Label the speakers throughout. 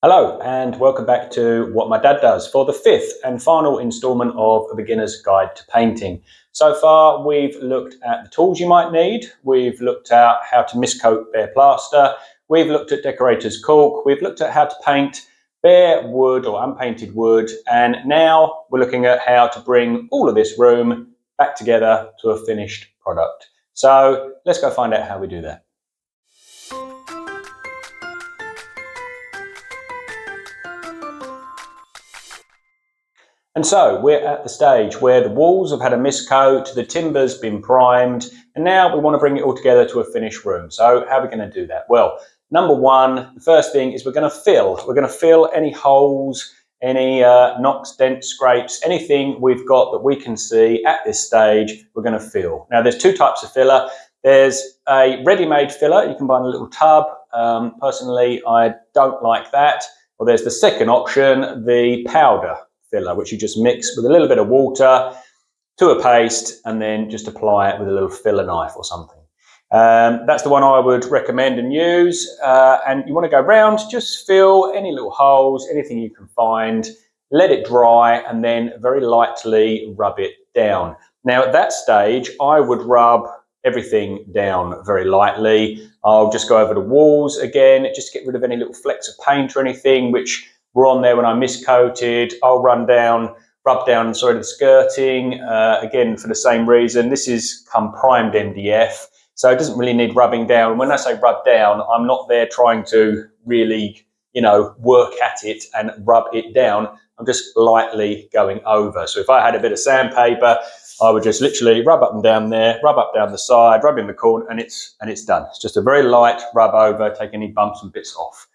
Speaker 1: Hello and welcome back to What My Dad Does for the fifth and final instalment of A Beginner's Guide to Painting. So far we've looked at the tools you might need, we've looked at how to miscoat bare plaster, we've looked at decorator's caulk, we've looked at how to paint bare wood or unpainted wood, and now we're looking at how to bring all of this room back together to a finished product. So let's go find out how we do that. And so we're at the stage where the walls have had a miscoat, the timber's been primed, and now we want to bring it all together to a finished room. So how are we going to do that? Well, number one, the first thing is we're going to fill any holes, any knocks, dents, scrapes, anything we've got that we can see at this stage, we're going to fill. Now there's two types of filler. There's a ready-made filler, you can buy in a little tub. Personally, I don't like that. Or there's the second option, the powder filler, which you just mix with a little bit of water to a paste and then just apply it with a little filler knife or something. That's the one I would recommend and use. And you want to go round, just fill any little holes, anything you can find, let it dry, and then very lightly rub it down. Now at that stage, I would rub everything down very lightly. I'll just go over the walls again, just get rid of any little flecks of paint or anything which were on there when I miscoated. I'll rub down the skirting, again for the same reason. This is primed MDF, so it doesn't really need rubbing down. When I say rub down, I'm not there trying to really, work at it and rub it down. I'm just lightly going over. So if I had a bit of sandpaper, I would just literally rub up and down there, rub up down the side, rub in the corner, and it's done. It's just a very light rub over, take any bumps and bits off.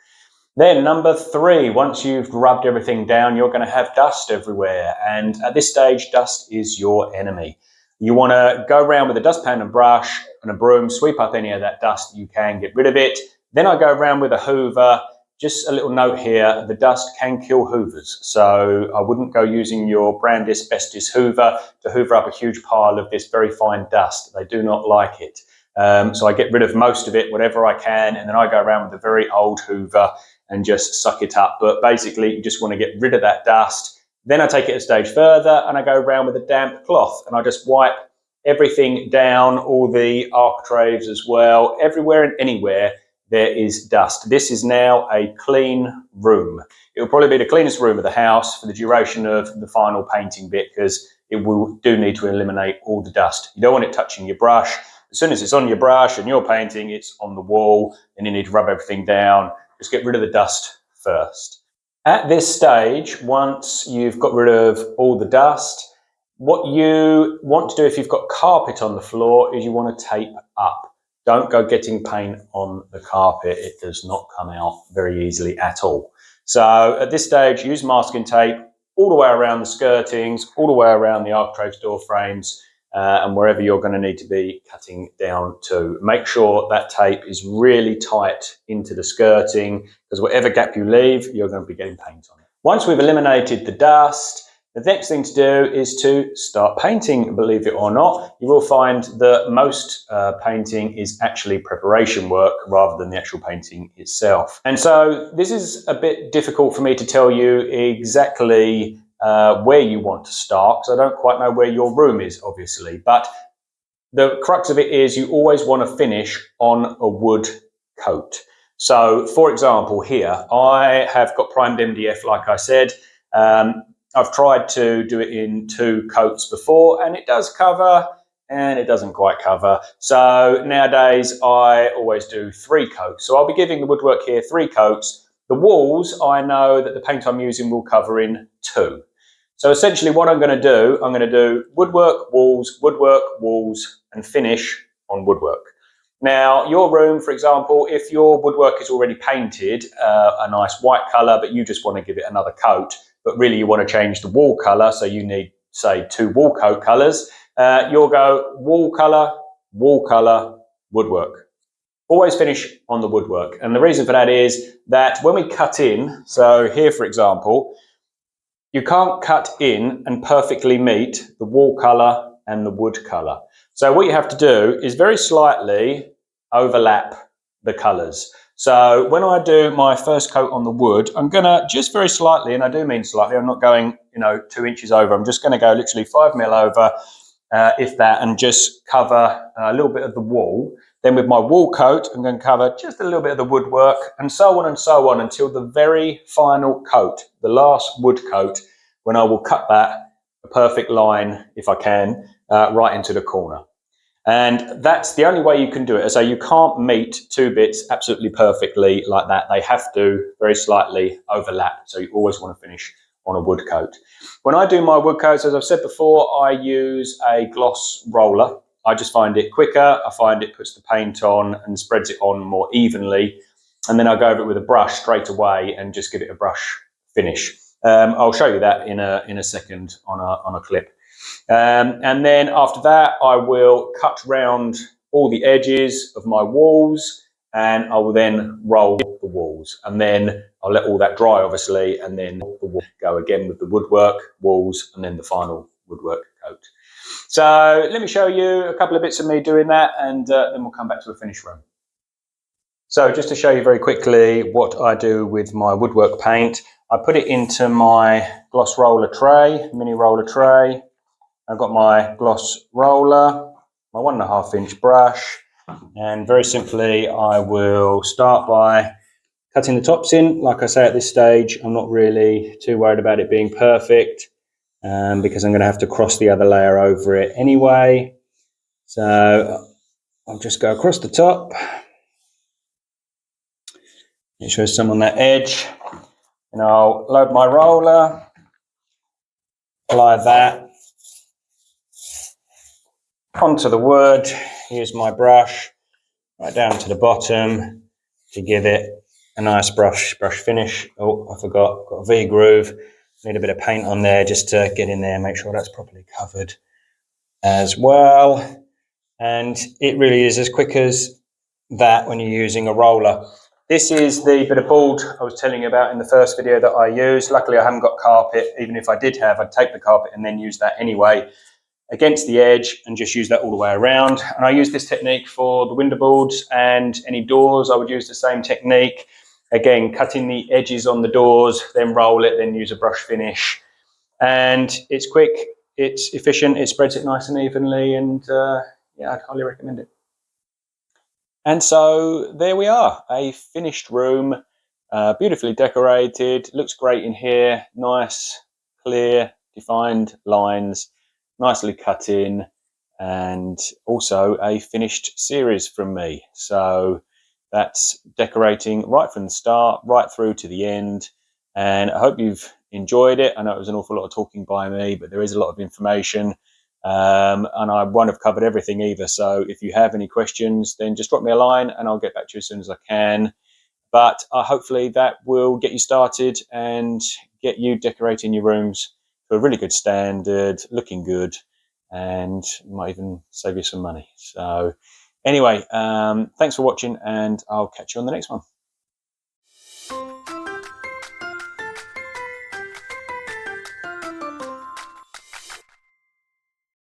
Speaker 1: Then number three, once you've rubbed everything down, you're going to have dust everywhere. And at this stage, dust is your enemy. You want to go around with a dustpan and brush and a broom, sweep up any of that dust that you can, get rid of it. Then I go around with a hoover. Just a little note here, the dust can kill hoovers. So I wouldn't go using your brand asbestos hoover to hoover up a huge pile of this very fine dust. They do not like it. So I get rid of most of it, whatever I can, and then I go around with a very old hoover and just suck it up. But basically, you just want to get rid of that dust. Then I take it a stage further and I go around with a damp cloth and I just wipe everything down, all the architraves as well, everywhere and anywhere there is dust. This is now a clean room. It will probably be the cleanest room of the house for the duration of the final painting bit, because it do need to eliminate all the dust. You don't want it touching your brush. As soon as it's on your brush and you're painting, it's on the wall, and you need to rub everything down. Just get rid of the dust first. At this stage, once you've got rid of all the dust, what you want to do if you've got carpet on the floor is you want to tape up. Don't go getting paint on the carpet. It does not come out very easily at all. So at this stage, use masking tape all the way around the skirtings, all the way around the architrave door frames, and wherever you're going to need to be cutting down to. Make sure that tape is really tight into the skirting, because whatever gap you leave, you're going to be getting paint on it. Once we've eliminated the dust, the next thing to do is to start painting. Believe it or not, you will find that most painting is actually preparation work rather than the actual painting itself. And so this is a bit difficult for me to tell you exactly where you want to start, because I don't quite know where your room is, obviously. But the crux of it is you always want to finish on a wood coat. So, for example, here I have got primed MDF, like I said. I've tried to do it in 2 coats before, and it does cover and it doesn't quite cover. So nowadays I always do 3 coats. So I'll be giving the woodwork here 3 coats. The walls, I know that the paint I'm using will cover in 2. So essentially what I'm going to do woodwork, walls, and finish on woodwork. Now, your room, for example, if your woodwork is already painted a nice white colour, but you just want to give it another coat, but really you want to change the wall colour, so you need, say, 2 wall coat colours, you'll go wall colour, woodwork. Always finish on the woodwork. And the reason for that is that when we cut in, so here, for example, you can't cut in and perfectly meet the wall colour and the wood colour. So what you have to do is very slightly overlap the colours. So when I do my first coat on the wood, I'm going to just very slightly, and I do mean slightly, I'm not going, 2 inches over. I'm just going to go literally 5 mil over, if that, and just cover a little bit of the wall. Then with my wall coat, I'm going to cover just a little bit of the woodwork, and so on until the very final coat, the last wood coat, when I will cut that a perfect line, if I can, right into the corner. And that's the only way you can do it. So you can't meet two bits absolutely perfectly like that. They have to very slightly overlap. So you always want to finish on a wood coat. When I do my wood coats, as I've said before, I use a gloss roller. I just find it quicker. I find it puts the paint on and spreads it on more evenly. And then I go over it with a brush straight away and just give it a brush finish. I'll show you that in a second on a clip. And then after that, I will cut round all the edges of my walls, and I will then roll the walls, and then I'll let all that dry, obviously, and then the wall go again with the woodwork, walls, and then the final woodwork coat. So let me show you a couple of bits of me doing that, and then we'll come back to a finished room. So just to show you very quickly what I do with my woodwork paint, I put it into my gloss roller tray, mini roller tray. I've got my gloss roller, my 1.5 inch brush, and very simply I will start by cutting the tops in. Like I say, at this stage I'm not really too worried about it being perfect, because I'm going to have to cross the other layer over it anyway. So I'll just go across the top, make sure there's some on that edge, and I'll load my roller, apply that onto the wood, use my brush right down to the bottom to give it a nice brush finish. Oh, I forgot, got a V-groove. Need a bit of paint on there just to get in there, make sure that's properly covered as well. And it really is as quick as that when you're using a roller. This is the bit of board I was telling you about in the first video that I used. Luckily I haven't got carpet. Even if I did have, I'd take the carpet and then use that anyway against the edge and just use that all the way around. And I use this technique for the window boards and any doors. I would use the same technique. Again, cutting the edges on the doors, then roll it, then use a brush finish. And it's quick, it's efficient, it spreads it nice and evenly, and yeah, I'd highly recommend it. And so there we are, a finished room, beautifully decorated, looks great in here, nice, clear, defined lines, nicely cut in, and also a finished series from me. So that's decorating right from the start, right through to the end. And I hope you've enjoyed it. I know it was an awful lot of talking by me, but there is a lot of information. And I won't have covered everything either. So if you have any questions, then just drop me a line and I'll get back to you as soon as I can. But hopefully that will get you started and get you decorating your rooms to a really good standard, looking good, and might even save you some money. So anyway, thanks for watching, and I'll catch you on the next one.